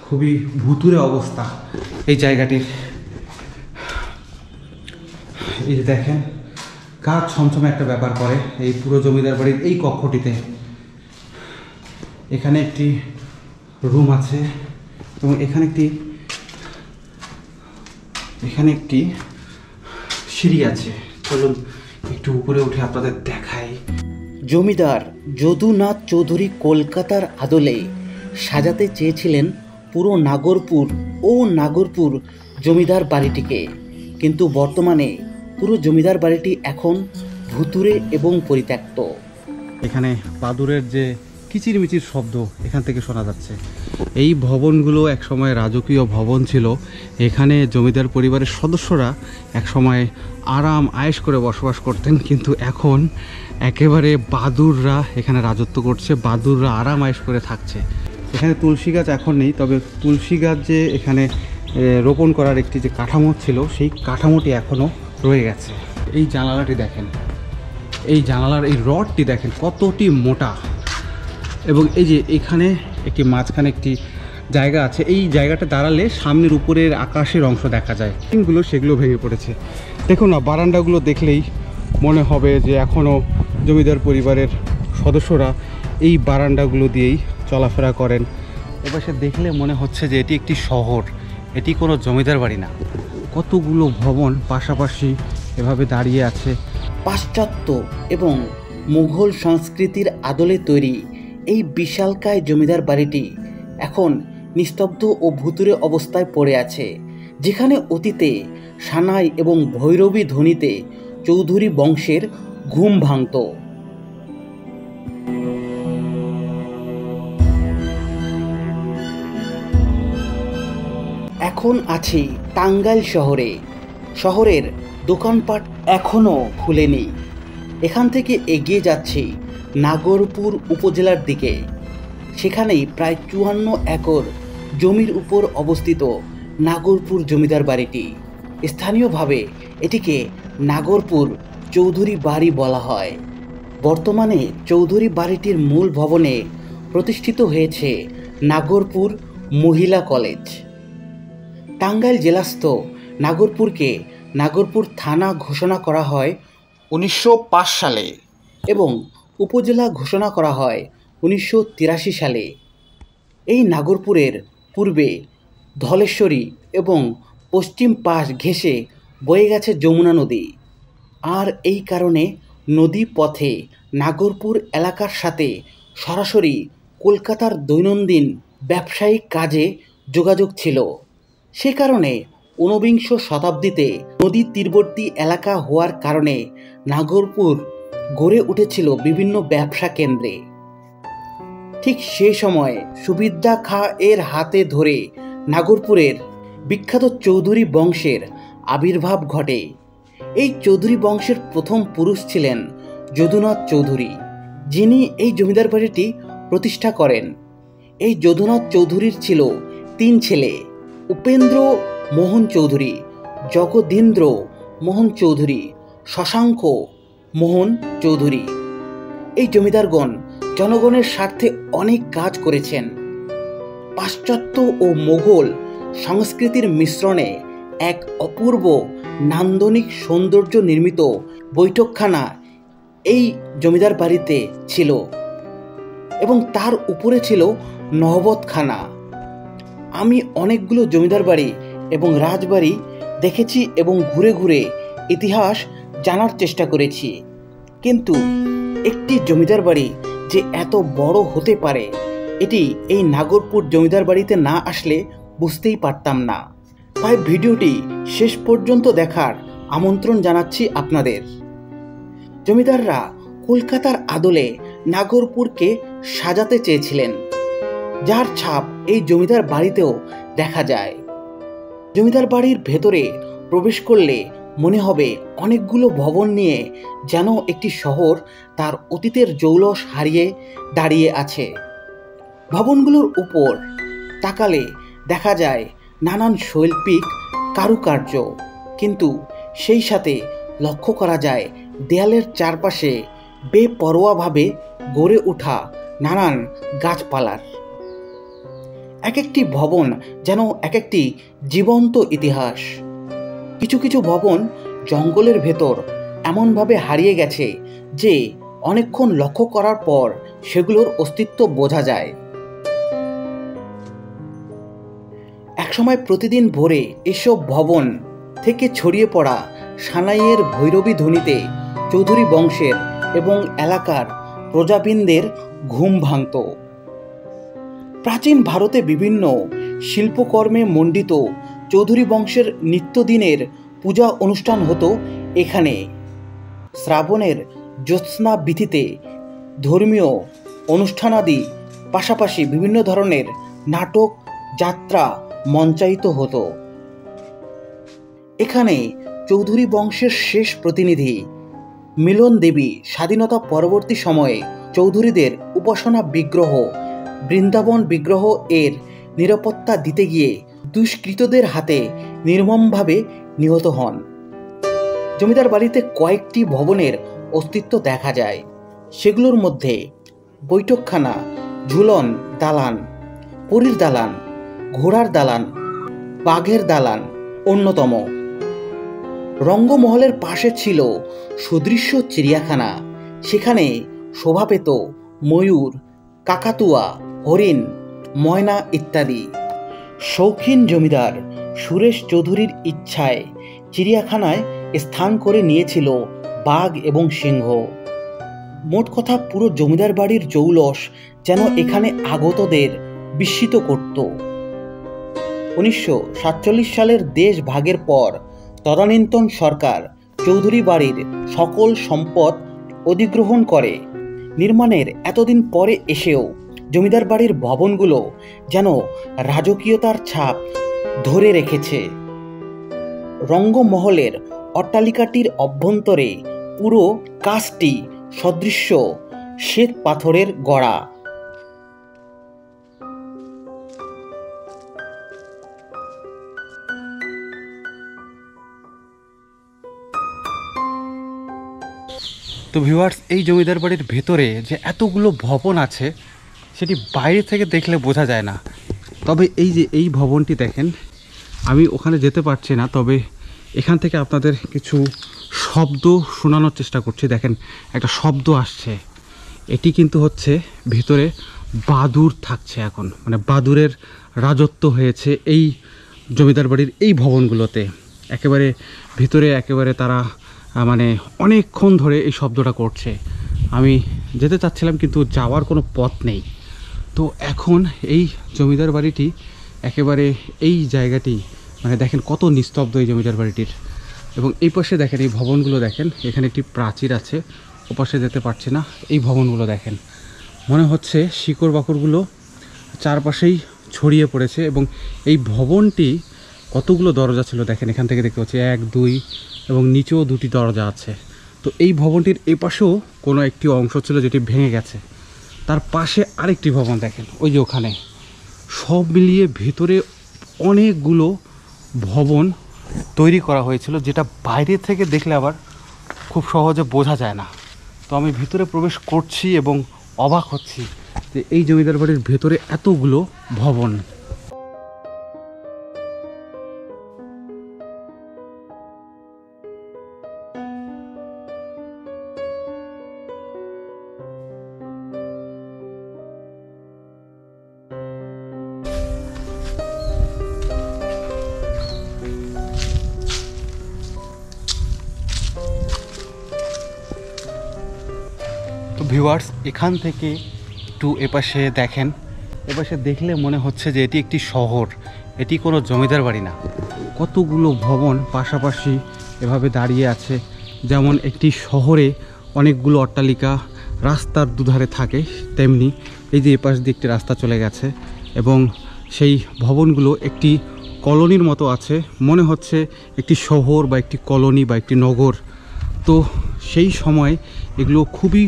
খুবই ভুতুরে অবস্থা এই জায়গাটির। এই যে দেখেন, কাঠ ছমছমে একটা ব্যাপার করে এই পুরো জমিদার বাড়ির এই কক্ষটিতে। এখানে একটি রুম আছে এবং এখানে একটি সিঁড়ি আছে। চলুন একটু উপরে উঠে আপনাদের দেখাই। জমিদার যদুনাথ চৌধুরী কলকাতার আদলে সাজাতে চেয়েছিলেন পুরো নাগরপুর জমিদার বাড়িটিকে, কিন্তু বর্তমানে পুরো জমিদার বাড়িটি এখন ভুতুরে এবং পরিত্যক্ত। এখানে বাদুরের যে কিচিরমিচির শব্দ এখান থেকে শোনা যাচ্ছে। এই ভবনগুলো একসময় রাজকীয় ভবন ছিল। এখানে জমিদার পরিবারের সদস্যরা একসময় আরাম আয়েশ করে বসবাস করতেন, কিন্তু এখন একেবারে বাদুররা এখানে রাজত্ব করছে, বাদুররা আরাম আয়েশ করে থাকছে। এখানে তুলসী গাছ এখন নেই, তবে তুলসী গাছ যে এখানে রোপণ করার একটি যে কাঠামো ছিল সেই কাঠামোটি এখনও রয়ে গেছে। এই জানালাটি দেখেন, এই জানালার এই রডটি দেখেন কতটি মোটা, এবং এই যে এখানে একটি মাঝখানে একটি জায়গা আছে, এই জায়গাটা দাঁড়ালে সামনের উপরের আকাশের অংশ দেখা যায়। সেগুলো ভেঙে পড়েছে। দেখুন না, বারান্দাগুলো দেখলেই মনে হবে যে এখনও জমিদার পরিবারের সদস্যরা এই বারান্দাগুলো দিয়েই চলাফেরা করেন। এপাশে দেখলে মনে হচ্ছে যে এটি একটি শহর, এটি কোনো জমিদার বাড়ি না। কতগুলো ভবন পাশাপাশি এভাবে দাঁড়িয়ে আছে। পাশ্চাত্য এবং মুঘল সংস্কৃতির আদলে তৈরি এই বিশালকায় জমিদার বাড়িটি এখন নিস্তব্ধ ও ভুতুরে অবস্থায় পড়ে আছে, যেখানে অতীতে সানাই এবং ভৈরবী ধ্বনিতে চৌধুরী বংশের ঘুম ভাঙত। এখন আছি টাঙ্গাইল শহরে। শহরের দোকানপাট এখনও খুলেনি। এখান থেকে এগিয়ে যাচ্ছি নাগরপুর উপজেলার দিকে। সেখানেই প্রায় 54 একর জমির উপর অবস্থিত নাগরপুর জমিদার বাড়িটি। স্থানীয়ভাবে এটিকে নাগরপুর চৌধুরী বাড়ি বলা হয়। বর্তমানে চৌধুরী বাড়িটির মূল ভবনে প্রতিষ্ঠিত হয়েছে নাগরপুর মহিলা কলেজ। টাঙ্গাইল জেলাস্থ নাগরপুরকে নাগরপুর থানা ঘোষণা করা হয় 1905 সালে এবং উপজেলা ঘোষণা করা হয় 1983 সালে। এই নাগরপুরের পূর্বে ধলেশ্বরী এবং পশ্চিম পাশ ঘেঁষে বয়ে গেছে যমুনা নদী, আর এই কারণে নদী পথে নাগরপুর এলাকার সাথে সরাসরি কলকাতার দৈনন্দিন ব্যবসায়িক কাজে যোগাযোগ ছিল। সে কারণে 19বিংশ শতাব্দীতে নদী তীরবর্তী এলাকা হওয়ার কারণে নাগরপুর গড়ে উঠেছিল বিভিন্ন ব্যবসা কেন্দ্রে। ঠিক সেই সময় সুবিদ্যা খাঁ এর হাতে ধরে নাগরপুরের বিখ্যাত চৌধুরী বংশের আবির্ভাব ঘটে। এই চৌধুরী বংশের প্রথম পুরুষ ছিলেন যদুনাথ চৌধুরী, যিনি এই জমিদার বাড়িটি প্রতিষ্ঠা করেন। এই যদুনাথ চৌধুরীর ছিল 3 ছেলে: উপেন্দ্র মোহন চৌধুরী, জগদীন্দ্র মোহন চৌধুরী, শশাঙ্ক মোহন চৌধুরী। এই জমিদারগণ জনগণের স্বার্থে অনেক কাজ করেছেন। পাশ্চাত্য ও মোগল সংস্কৃতির মিশ্রণে এক অপূর্ব নান্দনিক সৌন্দর্য নির্মিত বৈঠকখানা এই জমিদার বাড়িতে ছিল এবং তার উপরে ছিল নহবতখানা। আমি অনেকগুলো জমিদার বাড়ি এবং রাজবাড়ি দেখেছি এবং ঘুরে ঘুরে ইতিহাস জানার চেষ্টা করেছি, কিন্তু একটি জমিদার বাড়ি যে এত বড় হতে পারে এটি এই নাগরপুর জমিদার বাড়িতে না আসলে বুঝতেই পারতাম না। তাই ভিডিওটি শেষ পর্যন্ত দেখার আমন্ত্রণ জানাচ্ছি আপনাদের। জমিদাররা কলকাতার আদলে নাগরপুরকে সাজাতে চেয়েছিলেন, যার ছাপ এই জমিদার বাড়িতেও দেখা যায়। জমিদার বাড়ির ভেতরে প্রবেশ করলে মনে হবে অনেকগুলো ভবন নিয়ে যেন একটি শহর তার অতীতের জৌলস হারিয়ে দাঁড়িয়ে আছে। ভবনগুলোর উপর তাকালে দেখা যায় নানান শৈল্পিক কারুকার্য, কিন্তু সেই সাথে লক্ষ্য করা যায় দেয়ালের চারপাশে বেপরোয়াভাবে গড়ে ওঠা নানান গাছপালার। এক একটি ভবন যেন এক একটি জীবন্ত ইতিহাস। কিছু কিছু ভবন জঙ্গলের ভেতর এমনভাবে হারিয়ে গেছে যে অনেকক্ষণ লক্ষ্য করার পর সেগুলোর অস্তিত্ব বোঝা যায়। একসময় প্রতিদিন ভোরে এসব ভবন থেকে ছড়িয়ে পড়া সানাইয়ের ভৈরবী ধ্বনিতে চৌধুরী বংশের এবং এলাকার প্রজাবৃন্দের ঘুম ভাঙত। প্রাচীন ভারতে বিভিন্ন শিল্পকর্মে মণ্ডিত চৌধুরী বংশের নিত্যদিনের পূজা অনুষ্ঠান হতো এখানে। শ্রাবণের জ্যোৎস্না বিথিতে ধর্মীয় অনুষ্ঠানাদি পাশাপাশি বিভিন্ন ধরনের নাটক যাত্রা মঞ্চায়িত হতো। এখানে চৌধুরী বংশের শেষ প্রতিনিধি মিলন দেবী স্বাধীনতা পরবর্তী সময়ে চৌধুরীদের উপাসনা বিগ্রহ বৃন্দাবন বিগ্রহ এর নিরাপত্তা দিতে গিয়ে দুষ্কৃতদের হাতে নির্মমভাবে নিহত হন। জমিদার বাড়িতে কয়েকটি ভবনের অস্তিত্ব দেখা যায়। সেগুলোর মধ্যে বৈঠকখানা, ঝুলন দালান, পরীর দালান, ঘোড়ার দালান, বাঘের দালান অন্যতম। রঙ্গমহলের পাশে ছিল সুদৃশ্য চিড়িয়াখানা। সেখানে শোভা পেত ময়ূর, কাকাতুয়া, হরিণ, ময়না ইত্যাদি। শৌখিন জমিদার সুরেশ চৌধুরীর ইচ্ছায় চিড়িয়াখানায় স্থান করে নিয়েছিল বাঘ এবং সিংহ। মোট কথা পুরো জমিদার বাড়ির জৌলস যেন এখানে আগতদের বিস্মিত করত। 1947 সালের দেশ ভাগের পর তদানীন্তন সরকার চৌধুরী বাড়ির সকল সম্পদ অধিগ্রহণ করে। নির্মাণের এতদিন পরে এসেও জমিদার বাড়ির ভবনগুলো যেন রাজকীয়তার ছাপ ধরে রেখেছে। রঙ্গমহলের অট্টালিকাটির অভ্যন্তরে পুরো কাজটি সদৃশ্য শ্বেত পাথরের গড়া। তো ভিউয়ার্স, এই জমিদার বাড়ির ভেতরে যে এতগুলো ভবন আছে সেটি বাইরে থেকে দেখলে বোঝা যায় না। তবে এই যে এই ভবনটি দেখেন, আমি ওখানে যেতে পারছি না, তবে এখান থেকে আপনাদের কিছু শব্দ শোনানোর চেষ্টা করছি। দেখেন, একটা শব্দ আসছে। এটি কিন্তু হচ্ছে ভিতরে বাদুড় থাকছে এখন, মানে বাদুড়ের রাজত্ব হয়েছে এই জমিদার বাড়ির এই ভবনগুলোতে। একেবারে ভিতরে একেবারে তারা মানে অনেকক্ষণ ধরে এই শব্দটা করছে। আমি যেতে চাচ্ছিলাম কিন্তু যাওয়ার কোনো পথ নেই। তো এখন এই জমিদার বাড়িটি একেবারে এই জায়গাটি মানে দেখেন কত নিস্তব্ধ এই জমিদার বাড়িটির। এবং এই পাশে দেখেন এই ভবনগুলো দেখেন, এখানে একটি প্রাচীর আছে, ওপাশে যেতে পারছি না। এই ভবনগুলো দেখেন, মনে হচ্ছে শিকড় বাকড়গুলো চারপাশেই ছড়িয়ে পড়েছে। এবং এই ভবনটি কতগুলো দরজা ছিল দেখেন, এখান থেকে দেখতে পাচ্ছি 1, 2 এবং নিচেও 2টি দরজা আছে। তো এই ভবনটির এই পাশেও কোনো একটি অংশ ছিল যেটি ভেঙে গেছে। তার পাশে আরেকটি ভবন দেখেন, ওই যে ওখানে। সব মিলিয়ে ভিতরে অনেকগুলো ভবন তৈরি করা হয়েছিল, যেটা বাইরে থেকে দেখলে আবার খুব সহজে বোঝা যায় না। তো আমি ভিতরে প্রবেশ করছি এবং অবাক হচ্ছি যে এই জমিদার বাড়ির ভেতরে এতগুলো ভবন। তো ভিউয়ার্স, এখান থেকে একটু এপাশে দেখেন, এপাশে দেখলে মনে হচ্ছে যে এটি একটি শহর, এটি কোনো জমিদার বাড়ি না। কতগুলো ভবন পাশাপাশি এভাবে দাঁড়িয়ে আছে, যেমন একটি শহরে অনেকগুলো অট্টালিকা রাস্তার দুধারে থাকে, তেমনি এই যে এপাশ দিয়ে একটি রাস্তা চলে গেছে এবং সেই ভবনগুলো একটি কলোনির মতো আছে। মনে হচ্ছে একটি শহর বা একটি কলোনি বা একটি নগর। তো সেই সময় এগুলো খুবই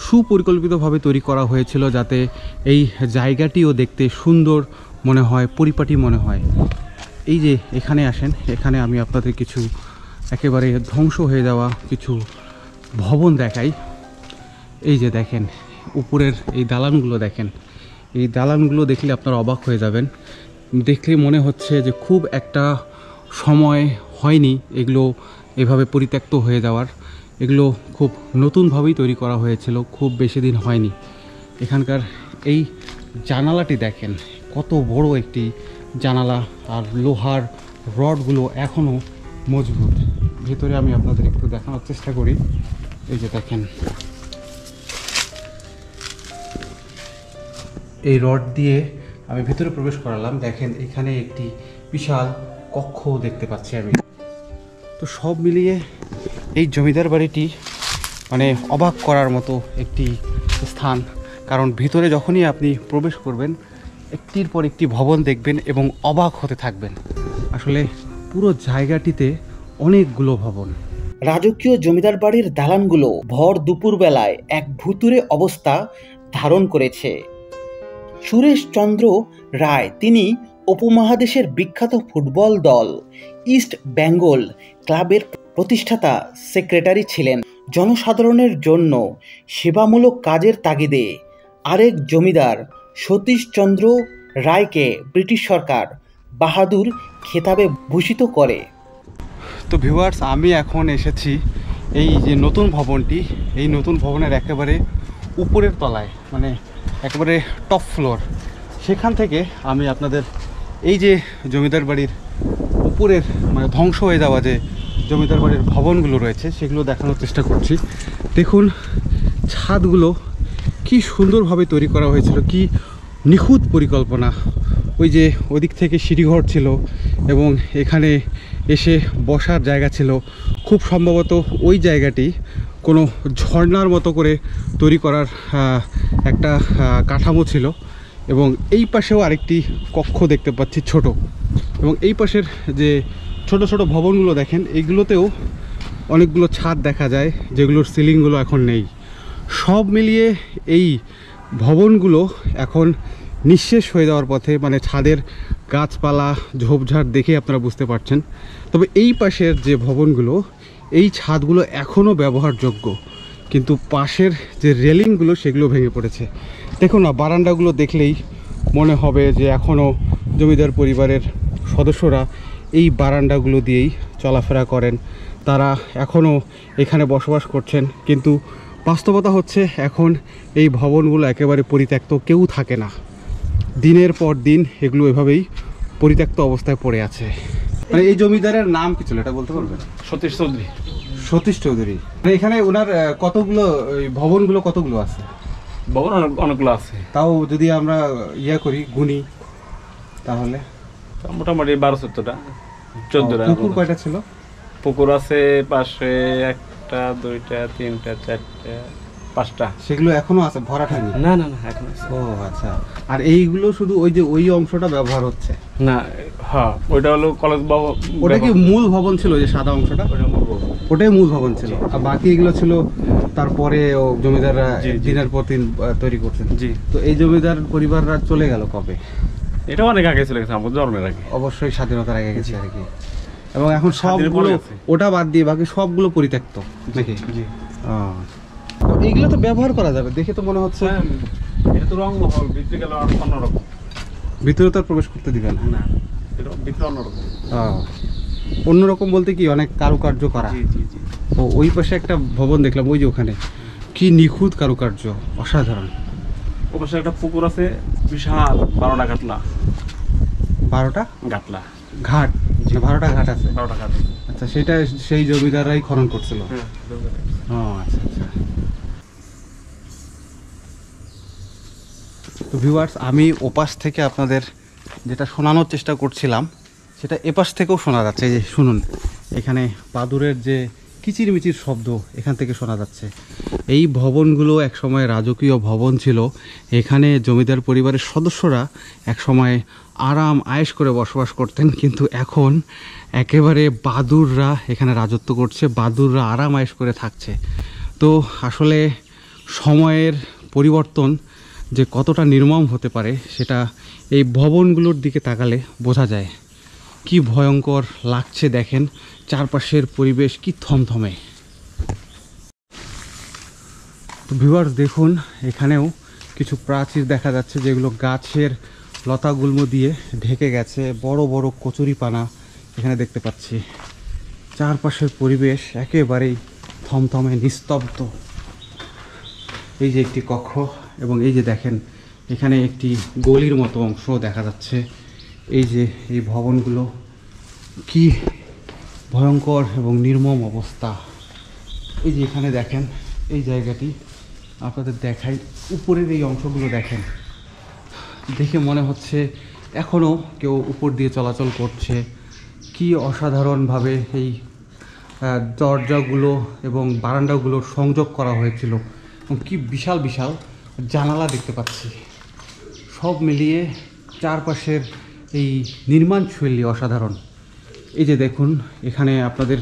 সুপরিকল্পিতভাবে তৈরি করা হয়েছিল, যাতে এই জায়গাটিও দেখতে সুন্দর মনে হয়, পরিপাটি মনে হয়। এই যে এখানে আসেন, এখানে আমি আপনাদের কিছু একেবারে ধ্বংস হয়ে যাওয়া কিছু ভবন দেখাই। এই যে দেখেন উপরের এই দালানগুলো দেখেন, এই দালানগুলো দেখলে আপনারা অবাক হয়ে যাবেন। দেখলে মনে হচ্ছে যে খুব একটা সময় হয়নি এগুলো এভাবে পরিত্যক্ত হয়ে যাওয়ার। এগুলো খুব নতুনভাবেই তৈরি করা হয়েছিল, খুব বেশি দিন হয়নি। এখানকার এই জানালাটি দেখেন, কত বড় একটি জানালা, আর লোহার রডগুলো এখনও মজবুত। ভেতরে আমি আপনাদের একটু দেখানোর চেষ্টা করি। এই যে দেখেন, এই রড দিয়ে আমি ভেতরে প্রবেশ করালাম। দেখেন এখানে একটি বিশাল কক্ষ দেখতে পাচ্ছি আমি। তো সব মিলিয়ে এই জমিদার বাড়িটি মানে অবাক করার মতো একটি স্থান। কারণ ভিতরে যখনই আপনি প্রবেশ করবেন একটির পর একটি ভবন দেখবেন এবং অবাক হতে থাকবেন। আসলে পুরো জায়গাটিতে অনেকগুলো ভবন। রাজকীয় জমিদার বাড়ির দালানগুলো ভর দুপুর বেলায় এক ভুতুড়ে অবস্থা ধারণ করেছে। সুরেশ চন্দ্র রায়, তিনি উপমহাদেশের বিখ্যাত ফুটবল দল ইস্ট বেঙ্গল ক্লাবের প্রতিষ্ঠাতা সেক্রেটারি ছিলেন। জনসাধারণের জন্য সেবামূলক কাজের তাগিদে আরেক জমিদার সতীশচন্দ্র রায়কে ব্রিটিশ সরকার বাহাদুর খেতাবে ভূষিত করে। তো ভিউয়ার্স, আমি এখন এসেছি এই যে নতুন ভবনটি, এই নতুন ভবনের একেবারে উপরের তলায়, মানে একেবারে টপ ফ্লোর। সেখান থেকে আমি আপনাদের এই যে জমিদার বাড়ির উপরের মানে ধ্বংস হয়ে যাওয়া যে জমিদার বাড়ির ভবনগুলো রয়েছে সেগুলো দেখানোর চেষ্টা করছি। দেখুন ছাদগুলো কি সুন্দরভাবে তৈরি করা হয়েছিল, কি নিখুঁত পরিকল্পনা। ওই যে ওদিক থেকে সিঁড়িঘর ছিল এবং এখানে এসে বসার জায়গা ছিল। খুব সম্ভবত ওই জায়গাটি কোনো ঝর্ণার মতো করে তৈরি করার একটা কাঠামো ছিল। এবং এই পাশেও আরেকটি কক্ষ দেখতে পাচ্ছি ছোট। এবং এই পাশের যে ছোট ছোট ভবনগুলো দেখেন, এইগুলোতেও অনেকগুলো ছাদ দেখা যায় যেগুলোর সিলিংগুলো এখন নেই। সব মিলিয়ে এই ভবনগুলো এখন নিঃশেষ হয়ে যাওয়ার পথে, মানে ছাদের গাছপালা ঝোপঝাড় দেখে আপনারা বুঝতে পারছেন। তবে এই পাশের যে ভবনগুলো, এই ছাদগুলো এখনও ব্যবহারযোগ্য, কিন্তু পাশের যে রেলিংগুলো সেগুলো ভেঙে পড়েছে। দেখুন না, বারান্দাগুলো দেখলেই মনে হবে যে এখনও জমিদার পরিবারের সদস্যরা এই বারান্দাগুলো দিয়েই চলাফেরা করেন, তারা এখনও এখানে বসবাস করছেন। কিন্তু বাস্তবতা হচ্ছে এখন এই ভবনগুলো একেবারে পরিত্যক্ত, কেউ থাকে না। দিনের পর দিন এগুলো এভাবেই পরিত্যক্ত অবস্থায় পড়ে আছে। মানে এই জমিদারের নাম কি ছিল এটা বলতে পারবেন? সতীশ চৌধুরী। সতীশ চৌধুরী। মানে এখানে ওনার কতগুলো ভবনগুলো কতগুলো আছে? ভবন অনেকগুলো আছে, তাও যদি আমরা করি গুনি তাহলে মোটামুটি 12-14টা 14টা। পুকুর কয়টা ছিল? পুকুর আছে পাশে 1টা 2টা 3টা 4টা 5টা। সেগুলো এখনো আছে, ভরাট হয়নি? না না না, এখন আছে। ও আচ্ছা। আর এইগুলো শুধু ওই যে ওই অংশটা ব্যবহার হচ্ছে না? হ্যাঁ, ওইটা হলো কলেজ ভবন। ওটা কি মূল ভবন ছিল, যে সাদা অংশটা? ওটাই মূল ভবন ছিল, আর বাকি এগুলো ছিল তারপরে ও জমিদাররা দিনের পর দিন তৈরি করছেন। জি। তো এই জমিদার পরিবাররা চলে গেল কবে? এটা অনেক আগে চলে গেছে, আমাদের জন্মের আগে। অবশ্যই স্বাধীনতার আগে গেছে আর কি। এবং এখন সবগুলো, ওটা বাদ দিয়ে বাকি সবগুলো পরিত্যক্ত নাকি? জি। তো এইগুলো তো ব্যবহার করা যাবে, দেখে তো মনে হচ্ছে। এটা তো রং মহল, ভিতরে গেলে অন্যরকম। ভিতরে তো আর প্রবেশ করতে দিবে না? না, এটা ভিতরে অন্যরকম। অন্যরকম বলতে কি অনেক কারুকার্য করা? জি জি জি। ও ওই পাশে একটা ভবন দেখলাম, ওই যে ওখানে কি নিখুঁত কারুকার্য, অসাধারণ। ওর পাশে একটা পুকুর আছে বিশাল, 12টা ঘাটলা। 12টা ঘাটলা ঘাট? 12টা ঘাট আছে? 12টা ঘাট। আচ্ছা, সেটা সেই জমিদাররাই খনন করছিল? ও আচ্ছা আচ্ছা। তো ভিউয়ার্স, আমি ওপাশ থেকে আপনাদের যেটা শোনানোর চেষ্টা করছিলাম সেটা এপাশ থেকেও শোনা যাচ্ছে। এই যে শুনুন, এখানে বাদুরের যে কিচিরমিচির শব্দ এখান থেকে শোনা যাচ্ছে। এই ভবনগুলো একসময় রাজকীয় ভবন ছিল। এখানে জমিদার পরিবারের সদস্যরা একসময় আরাম আয়েশ করে বসবাস করতেন, কিন্তু এখন একেবারে বাদুররা এখানে রাজত্ব করছে, বাদুররা আরাম আয়েশ করে থাকছে। তো আসলে সময়ের পরিবর্তন যে কতটা নির্মম হতে পারে সেটা এই ভবনগুলোর দিকে তাকালে বোঝা যায়। কি ভয়ঙ্কর লাগছে দেখেন, চারপাশের পরিবেশ কি থমথমে। তো ভিউয়ার্স দেখুন, এখানেও কিছু প্রাচীর দেখা যাচ্ছে যেগুলো গাছের লতাগুল্ম দিয়ে ঢেকে গেছে। বড় বড় কচুরিপানা এখানে দেখতে পাচ্ছি। চারপাশের পরিবেশ একেবারেই থমথমে নিস্তব্ধ। এই যে একটি কক্ষ, এবং এই যে দেখেন এখানে একটি গলির মতো অংশ দেখা যাচ্ছে। এই যে এই ভবনগুলো কি ভয়ঙ্কর এবং নির্মম অবস্থা। এই যে এখানে দেখেন এই জায়গাটি আপনাদের দেখাই, উপরের এই অংশগুলো দেখেন, দেখে মনে হচ্ছে এখনও কেউ উপর দিয়ে চলাচল করছে। কি অসাধারণভাবে এই দরজাগুলো এবং বারান্দাগুলোর সংযোগ করা হয়েছিল, এবং কি বিশাল বিশাল জানালা দেখতে পাচ্ছি। সব মিলিয়ে চারপাশের এই নির্মাণ শৈলী অসাধারণ। এই যে দেখুন এখানে আপনাদের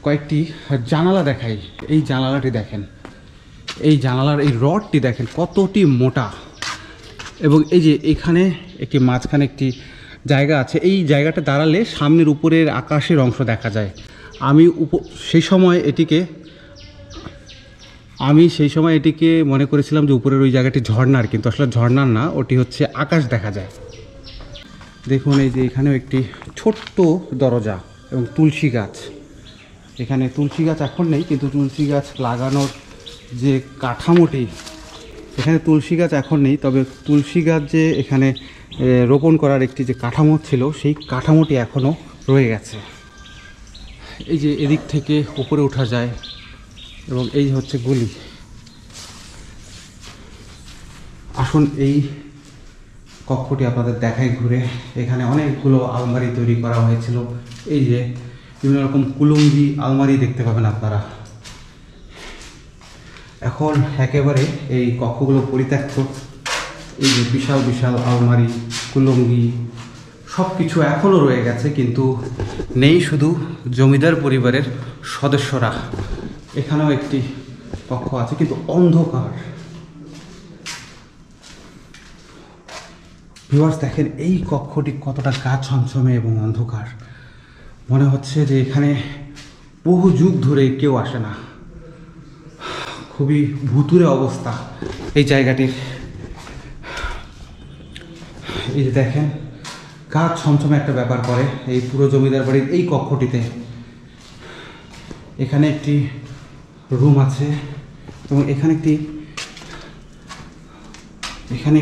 কয়েকটি জানালা দেখাই। এই জানালাটি দেখেন, এই জানালার এই রডটি দেখেন কতটি মোটা, এবং এই যে এখানে একটি মাঝখানে একটি জায়গা আছে। এই জায়গাটা দাঁড়ালে সামনের উপরের আকাশের অংশ দেখা যায়। আমি সেই সময় এটিকে মনে করেছিলাম যে উপরের ওই জায়গাটি ঝর্ণার, কিন্তু আসলে ঝর্ণার না, ওটি হচ্ছে আকাশ দেখা যায়। দেখুন এই যে এখানেও একটি ছোট্ট দরজা এবং তুলসী গাছ। এখানে তুলসী গাছ এখন নেই, কিন্তু তুলসী গাছ লাগানোর যে কাঠামোটি, এখানে তুলসী গাছ এখন নেই, তবে তুলসী গাছ যে এখানে রোপণ করার একটি যে কাঠামো ছিল, সেই কাঠামোটি এখনও রয়ে গেছে। এই যে এদিক থেকে উপরে ওঠা যায়, এবং এই হচ্ছে গলি। আসুন এই কক্ষটি আপনাদের দেখাই ঘুরে। এখানে অনেকগুলো আলমারি তৈরি করা হয়েছিল। এই যে বিভিন্ন রকম কুলুঙ্গি আলমারি দেখতে পাবেন আপনারা। এখন একেবারে এই কক্ষগুলো পরিত্যক্ত। এই যে বিশাল বিশাল আলমারি, কুলুঙ্গি সব কিছু এখনও রয়ে গেছে, কিন্তু নেই শুধু জমিদার পরিবারের সদস্যরা। এখানেও একটি কক্ষ আছে, কিন্তু অন্ধকার। ভিউয়ার্স দেখেন এই কক্ষটি কতটা গা ছমছমে এবং অন্ধকার। মনে হচ্ছে যে এখানে বহু যুগ ধরে কেউ আসে না। খুবই ভুতুরে অবস্থা এই জায়গাটির। এই যে দেখেন গা ছমছমে একটা ব্যাপার করে এই পুরো জমিদার বাড়ির এই কক্ষটিতে। এখানে একটি রুম আছে, এবং এখানে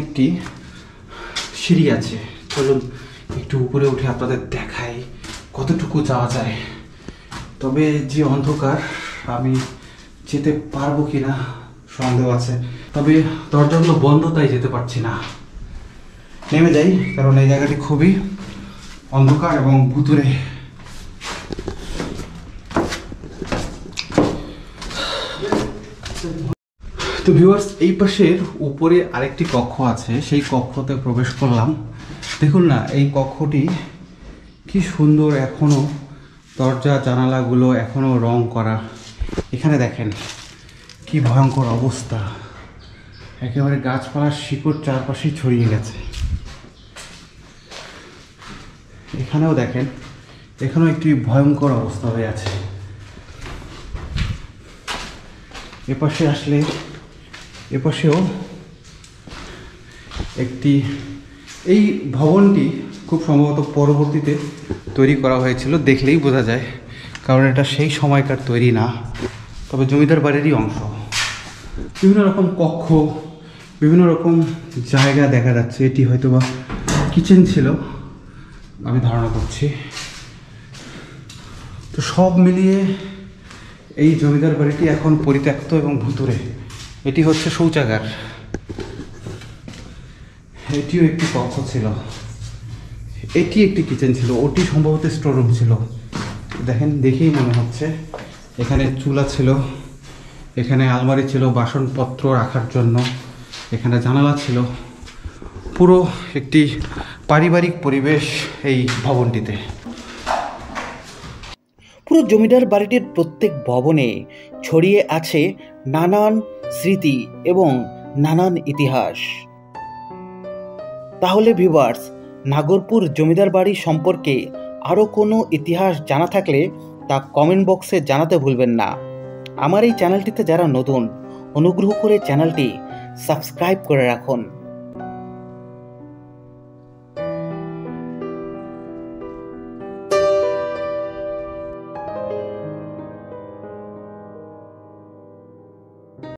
একটি সিঁড়ি আছে। চলুন একটু উপরে উঠে আপনাদের দেখাই কতটুকু যাওয়া যায়। তবে যে অন্ধকার, আমি যেতে পারবো কিনা সন্দেহ আছে। তবে দরজাগুলো বন্ধ, তাই যেতে পারছি না। নেমে যাই, কারণ এই জায়গাটি খুবই অন্ধকার এবং ভুতুরে। তো ভিউয়ার্স, এই পাশের উপরে আরেকটি কক্ষ আছে, সেই কক্ষতে প্রবেশ করলাম। দেখুন না এই কক্ষটি কি সুন্দর, এখনো দরজা জানালাগুলো এখনো রং করা। এখানে দেখেন কি ভয়ঙ্কর অবস্থা, একেবারে গাছপালার শিকড় চারপাশে ছড়িয়ে গেছে। এখানেও দেখেন, এখানেও একটি ভয়ঙ্কর অবস্থা হয়ে আছে। এপাশে আসলে এপাশেও একটি, এই ভবনটি খুব সম্ভবত পরবর্তীতে তৈরি করা হয়েছিল, দেখলেই বোঝা যায়, কারণ এটা সেই সময়কার তৈরি না, তবে জমিদার বাড়িরই অংশ। বিভিন্ন রকম কক্ষ, বিভিন্ন রকম জায়গা দেখা যাচ্ছে। এটি হয়তো বা কিচেন ছিল আমি ধারণা করছি। তো সব মিলিয়ে এই জমিদার বাড়িটি এখন পরিত্যক্ত এবং ভুতুরে। এটি হচ্ছে শৌচাগার। এটিও একটি কক্ষ ছিল, এটি একটি কিচেন ছিল, ওটি সম্ভবত স্টোররুম ছিল। দেখেন, দেখেই মনে হচ্ছে এখানে চুলা ছিল, এখানে আলমারি ছিল বাসনপত্র রাখার জন্য, এখানে জানালা ছিল। পুরো একটি পারিবারিক পরিবেশ এই ভবনটিতে। পুরো জমিদার বাড়িটির প্রত্যেক ভবনে ছড়িয়ে আছে নানান স্মৃতি এবং নানান ইতিহাস। তাহলে ভিউয়ার্স, নাগরপুর জমিদার বাড়ি সম্পর্কে আরও কোনো ইতিহাস জানা থাকলে তা কমেন্ট বক্সে জানাতে ভুলবেন না। আমার এই চ্যানেলটিতে যারা নতুন, অনুগ্রহ করে চ্যানেলটি সাবস্ক্রাইব করে রাখুন।